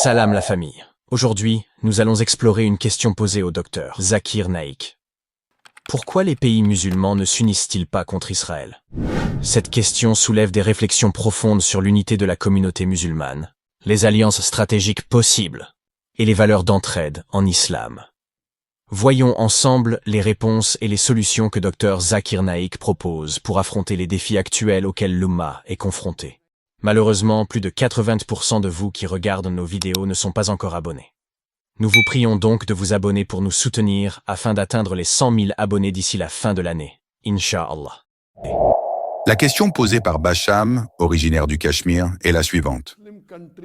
Salam la famille. Aujourd'hui, nous allons explorer une question posée au docteur Zakir Naik. Pourquoi les pays musulmans ne s'unissent-ils pas contre Israël? Cette question soulève des réflexions profondes sur l'unité de la communauté musulmane, les alliances stratégiques possibles et les valeurs d'entraide en islam. Voyons ensemble les réponses et les solutions que Dr Zakir Naik propose pour affronter les défis actuels auxquels l'Umma est confrontée. Malheureusement, plus de 80% de vous qui regardent nos vidéos ne sont pas encore abonnés. Nous vous prions donc de vous abonner pour nous soutenir afin d'atteindre les 100 000 abonnés d'ici la fin de l'année. Inch'Allah. La question posée par Basham, originaire du Cachemire, est la suivante.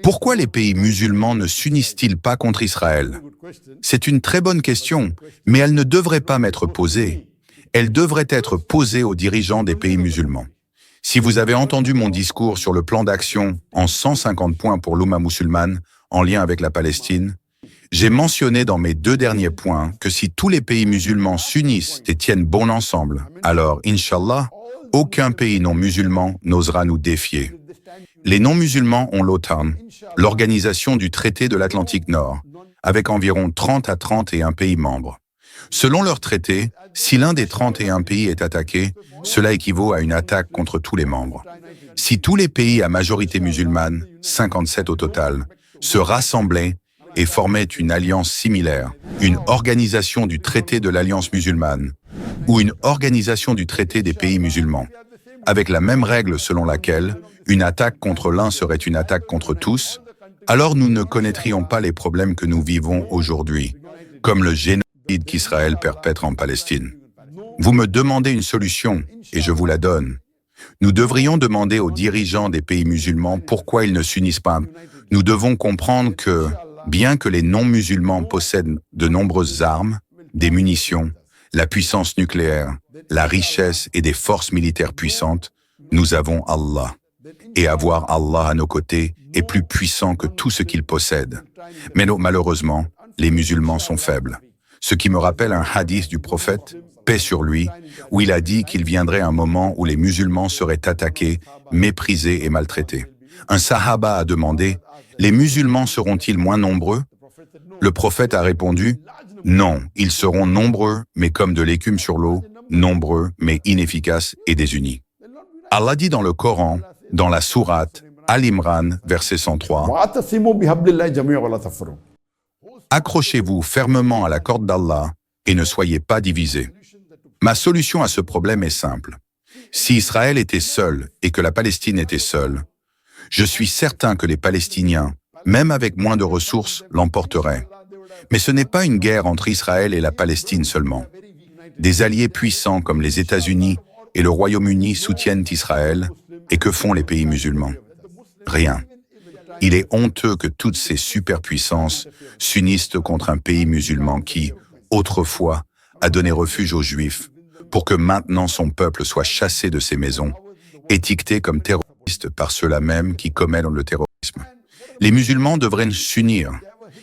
Pourquoi les pays musulmans ne s'unissent-ils pas contre Israël? C'est une très bonne question, mais elle ne devrait pas m'être posée. Elle devrait être posée aux dirigeants des pays musulmans. Si vous avez entendu mon discours sur le plan d'action en 150 points pour l'Oumma musulmane en lien avec la Palestine, j'ai mentionné dans mes 2 derniers points que si tous les pays musulmans s'unissent et tiennent bon ensemble, alors, Inch'Allah, aucun pays non musulman n'osera nous défier. Les non-musulmans ont l'OTAN, l'organisation du traité de l'Atlantique Nord, avec environ 30 à 31 pays membres. Selon leur traité, si l'un des 31 pays est attaqué, cela équivaut à une attaque contre tous les membres. Si tous les pays à majorité musulmane, 57 au total, se rassemblaient et formaient une alliance similaire, une organisation du traité de l'Alliance musulmane, ou une organisation du traité des pays musulmans, avec la même règle selon laquelle une attaque contre l'un serait une attaque contre tous, alors nous ne connaîtrions pas les problèmes que nous vivons aujourd'hui, comme le génocide qu'Israël perpètre en Palestine. Vous me demandez une solution, et je vous la donne. Nous devrions demander aux dirigeants des pays musulmans pourquoi ils ne s'unissent pas. Nous devons comprendre que, bien que les non-musulmans possèdent de nombreuses armes, des munitions, la puissance nucléaire, la richesse et des forces militaires puissantes, nous avons Allah. Et avoir Allah à nos côtés est plus puissant que tout ce qu'ils possèdent. Mais malheureusement, les musulmans sont faibles. Ce qui me rappelle un hadith du prophète, paix sur lui, où il a dit qu'il viendrait un moment où les musulmans seraient attaqués, méprisés et maltraités. Un sahaba a demandé, « Les musulmans seront-ils moins nombreux ?» Le prophète a répondu, « Non, ils seront nombreux, mais comme de l'écume sur l'eau, nombreux, mais inefficaces et désunis. » Allah dit dans le Coran, dans la sourate Al-Imran, verset 103, « Accrochez-vous fermement à la corde d'Allah et ne soyez pas divisés. » Ma solution à ce problème est simple. Si Israël était seul et que la Palestine était seule, je suis certain que les Palestiniens, même avec moins de ressources, l'emporteraient. Mais ce n'est pas une guerre entre Israël et la Palestine seulement. Des alliés puissants comme les États-Unis et le Royaume-Uni soutiennent Israël, et que font les pays musulmans? Rien. Il est honteux que toutes ces superpuissances s'unissent contre un pays musulman qui, autrefois, a donné refuge aux Juifs, pour que maintenant son peuple soit chassé de ses maisons, étiqueté comme terroriste par ceux-là même qui commettent le terrorisme. Les musulmans devraient s'unir.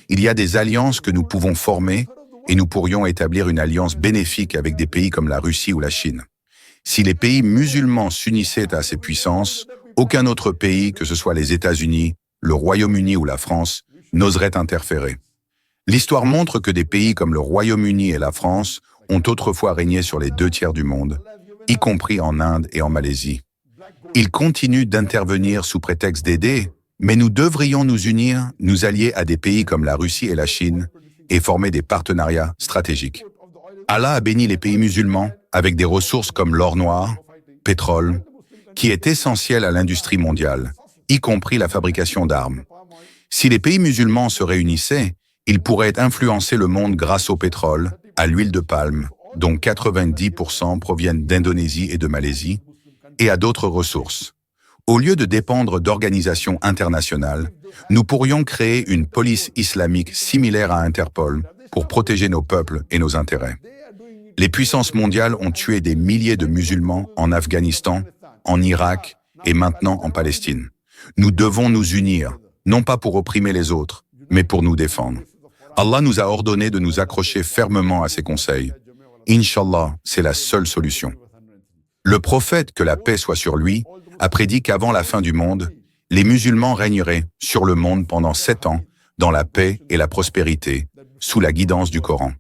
Il y a des alliances que nous pouvons former et nous pourrions établir une alliance bénéfique avec des pays comme la Russie ou la Chine. Si les pays musulmans s'unissaient à ces puissances, aucun autre pays, que ce soit les États-Unis, le Royaume-Uni ou la France, n'oserait interférer. L'histoire montre que des pays comme le Royaume-Uni et la France ont autrefois régné sur les 2 tiers du monde, y compris en Inde et en Malaisie. Ils continuent d'intervenir sous prétexte d'aider, mais nous devrions nous unir, nous allier à des pays comme la Russie et la Chine et former des partenariats stratégiques. Allah a béni les pays musulmans avec des ressources comme l'or noir, pétrole, qui est essentiel à l'industrie mondiale, y compris la fabrication d'armes. Si les pays musulmans se réunissaient, ils pourraient influencer le monde grâce au pétrole, à l'huile de palme, dont 90% proviennent d'Indonésie et de Malaisie, et à d'autres ressources. Au lieu de dépendre d'organisations internationales, nous pourrions créer une police islamique similaire à Interpol pour protéger nos peuples et nos intérêts. Les puissances mondiales ont tué des milliers de musulmans en Afghanistan, en Irak et maintenant en Palestine. Nous devons nous unir, non pas pour opprimer les autres, mais pour nous défendre. Allah nous a ordonné de nous accrocher fermement à ses conseils. Inch'Allah, c'est la seule solution. Le prophète, que la paix soit sur lui, a prédit qu'avant la fin du monde, les musulmans régneraient sur le monde pendant 7 ans, dans la paix et la prospérité, sous la guidance du Coran.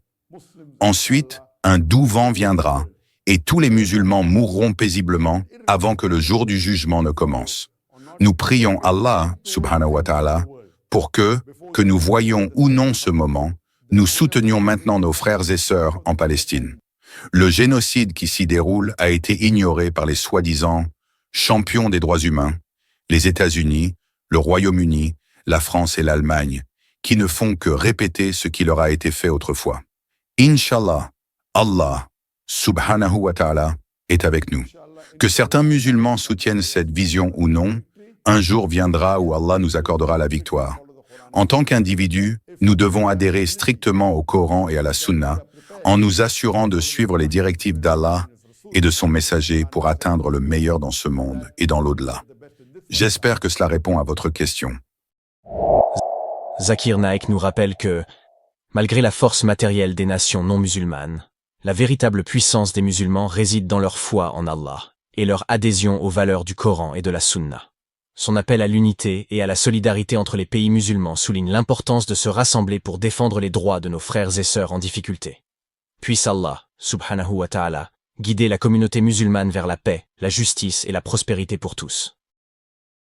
Ensuite, un doux vent viendra, et tous les musulmans mourront paisiblement avant que le jour du jugement ne commence. Nous prions Allah, subhanahu wa ta'ala, pour que nous voyions ou non ce moment, nous soutenions maintenant nos frères et sœurs en Palestine. Le génocide qui s'y déroule a été ignoré par les soi-disant champions des droits humains, les États-Unis, le Royaume-Uni, la France et l'Allemagne, qui ne font que répéter ce qui leur a été fait autrefois. Inch'Allah, Allah, subhanahu wa ta'ala, est avec nous. Que certains musulmans soutiennent cette vision ou non, un jour viendra où Allah nous accordera la victoire. En tant qu'individus, nous devons adhérer strictement au Coran et à la Sunna, en nous assurant de suivre les directives d'Allah et de son messager pour atteindre le meilleur dans ce monde et dans l'au-delà. J'espère que cela répond à votre question. Zakir Naik nous rappelle que, malgré la force matérielle des nations non musulmanes, la véritable puissance des musulmans réside dans leur foi en Allah et leur adhésion aux valeurs du Coran et de la Sunna. Son appel à l'unité et à la solidarité entre les pays musulmans souligne l'importance de se rassembler pour défendre les droits de nos frères et sœurs en difficulté. Puisse Allah, subhanahu wa ta'ala, guider la communauté musulmane vers la paix, la justice et la prospérité pour tous.